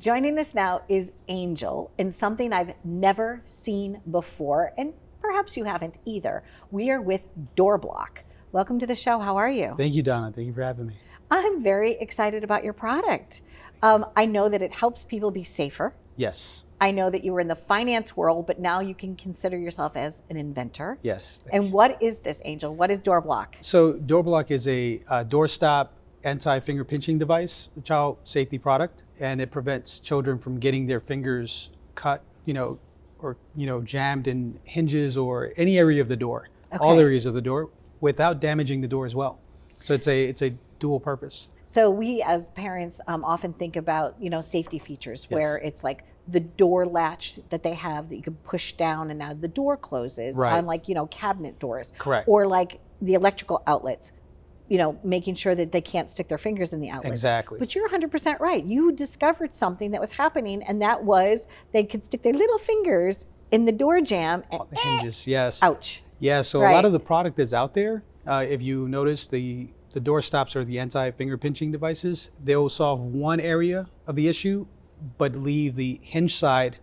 Joining us now is Angel in something I've never seen before, and perhaps you haven't either. We are with Door Bloc. Welcome to the show. How are you? Thank you, Donna. Thank you for having me. I'm very excited about your product. I know that it helps people be safer. Yes. I know that you were in the finance world, but now you can consider yourself as an inventor. Yes. And what is this, Angel? What is Door Bloc? So Door Bloc is a doorstop anti-finger pinching device, a child safety product, and it prevents children from getting their fingers cut, or jammed in hinges or any area of the door, all areas of the door, without damaging the door as well. So it's a dual purpose. So we as parents often think about, safety features where Yes. it's like the door latch that they have that you can push down and now the door closes, Right. on like, cabinet doors. Correct. Or like the electrical outlets, making sure that they can't stick their fingers in the outlets. Exactly. But you're 100% right. You discovered something that was happening, and that was they could stick their little fingers in the door jamb and The hinges, yes. ouch. Yeah, so a lot of the product that's out there, if you notice the door stops or the anti-finger pinching devices, they'll solve one area of the issue, but leave the hinge side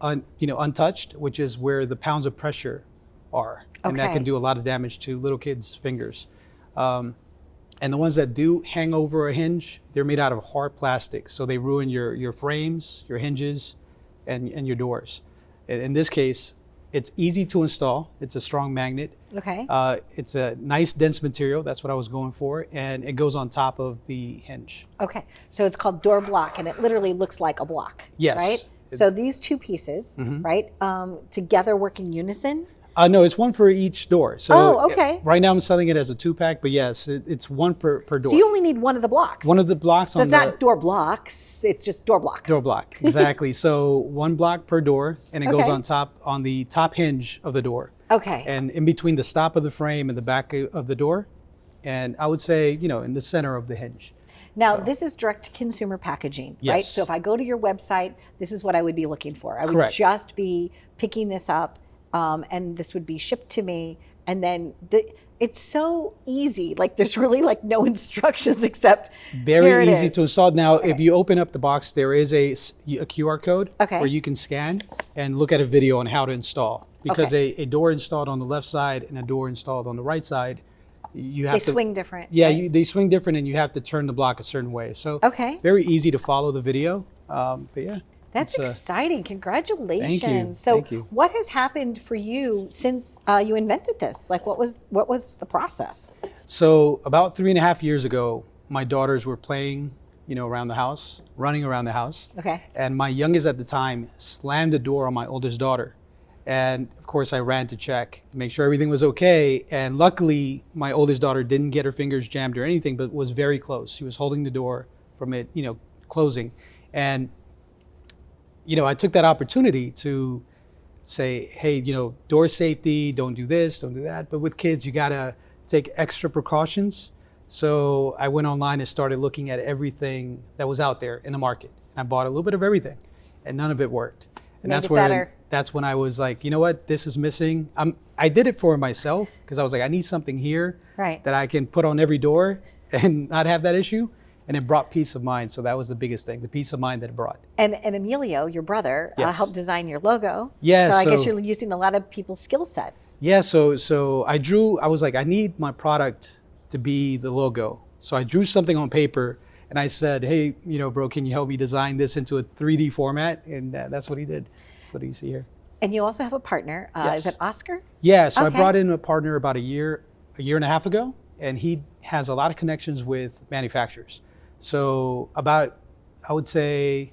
untouched, which is where the pounds of pressure are. And that can do a lot of damage to little kids' fingers. And the ones that do hang over a hinge, they're made out of hard plastic. So they ruin your frames, your hinges, and your doors. In this case, it's easy to install. It's a strong magnet. Okay. It's a nice dense material. That's what I was going for. And it goes on top of the hinge. Okay. So it's called Door Bloc, and it literally looks like a block. Yes. Right? So these two pieces, right, together work in unison? No, it's one for each door. So okay. Right now I'm selling it as a 2-pack, but yes, it's one per door. So you only need one of the blocks. One of the blocks so on it's not door blocks, it's just Door Bloc. Door block, exactly. So one block per door, and it goes Okay. on the top hinge of the door. Okay. And in between the stop of the frame and the back of the door, and I would say, in the center of the hinge. Now, So- this is direct to consumer packaging, right? Yes. So if I go to your website, this is what I would be looking for. I would Correct. just be picking this up, and this would be shipped to me. And then it's so easy. Like there's really like no instructions except here Very it easy is. to install. Now, if you open up the box, there is a QR code Okay. where you can scan and look at a video on how to install. Because a door installed on the left side and a door installed on the right side, you have They to swing different. Yeah, right? they swing different, and you have to turn the block a certain way. So Okay. very easy to follow the video. But yeah, That's it's, exciting. Congratulations. So Thank you. what has happened for you since you invented this? Like what was the process? So about 3.5 years ago, my daughters were playing, around the house, running around the house. Okay. And my youngest at the time slammed the door on my oldest daughter. And of course, I ran to check to make sure everything was okay. And luckily, my oldest daughter didn't get her fingers jammed or anything, but was very close. She was holding the door from it, closing. And, I took that opportunity to say, hey, door safety, don't do this, don't do that. But with kids, you gotta take extra precautions. So I went online and started looking at everything that was out there in the market. I bought a little bit of everything, and none of it worked. And Made it better. that's when I was like, you know what, this is missing. I did it for myself because I was like, I need something here Right. that I can put on every door and not have that issue. And it brought peace of mind. So that was the biggest thing, the peace of mind that it brought. And Emilio, your brother, Yes. helped design your logo. Yeah, So I guess so- you're using a lot of people's skill sets. Yeah, so I was like, I need my product to be the logo. So I drew something on paper and I said, hey, bro, can you help me design this into a 3D format? And that's what he did. That's what you see here. And you also have a partner. Yes. Is it Oscar? Yeah, so I Okay. brought in a partner about a year and a half ago, and he has a lot of connections with manufacturers. So about, I would say,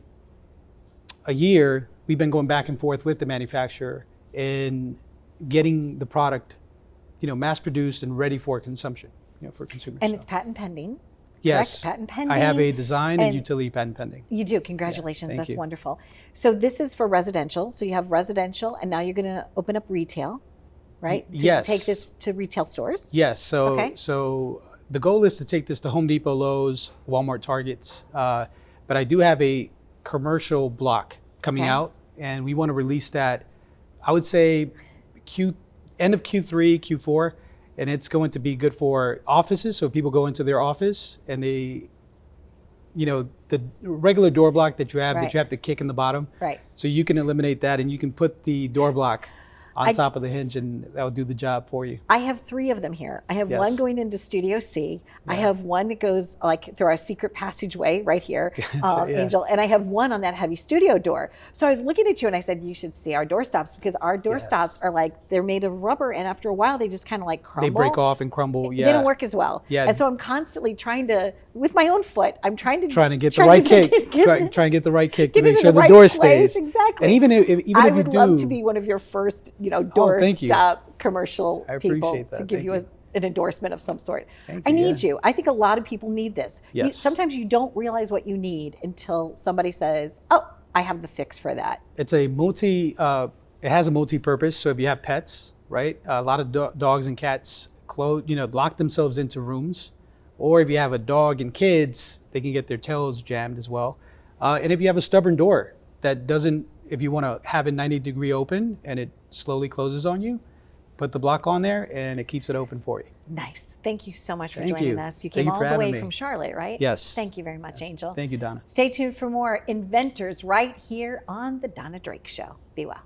a year, we've been going back and forth with the manufacturer in getting the product, mass produced and ready for consumption, for consumers. And So, it's patent pending. yes, Correct? Patent pending. I have a design and and- utility patent pending. You do. Congratulations. thank That's you. wonderful. So this is for residential. So you have residential, and now you're going to open up retail, right? To yes. Take this to retail stores. Yes. So Okay. so the goal is to take this to Home Depot, Lowe's, Walmart, Targets. But I do have a commercial block coming Okay. out, and we want to release that. I would say end of Q3, Q4, and it's going to be good for offices. So people go into their office and they the regular door block that you have Right. that you have to kick in the bottom. Right. So you can eliminate that, and you can put the door block on I- top of the hinge, and that will do the job for you. I have 3 of them here. I have Yes. one going into Studio C. I Yeah. have one that goes like through our secret passageway right here, Yeah. Angel, and I have one on that heavy studio door. So I was looking at you and I said, you should see our door stops, because our door Yes. stops are like, they're made of rubber, and after a while they just kind of like crumble. They break off and crumble. Yeah. They don't work as well. Yeah. And so I'm constantly trying to, with my own foot, I'm trying to Get the right kick. Try and get the right kick to make sure the door stays. Exactly. And even if I you do, would love to be one of your first, door thank you. stop commercial I people appreciate that. to give Thank you you. an endorsement of some sort. Thank I you, need yeah. you. I think a lot of people need this. Yes. Sometimes you don't realize what you need until somebody says, "Oh, I have the fix for that." It's a it has a multi-purpose. So if you have pets, right? A lot of dogs and cats lock themselves into rooms. Or if you have a dog and kids, they can get their tails jammed as well. And if you have a stubborn door that doesn't, if you want to have a 90-degree open and it slowly closes on you, put the block on there and it keeps it open for you. Nice. Thank you so much for Thank joining you. us. You Thank came you for all the way having me. from Charlotte, right? Yes. Thank you very much, Angel. Thank you, Donna. Stay tuned for more inventors right here on The Donna Drake Show. Be well.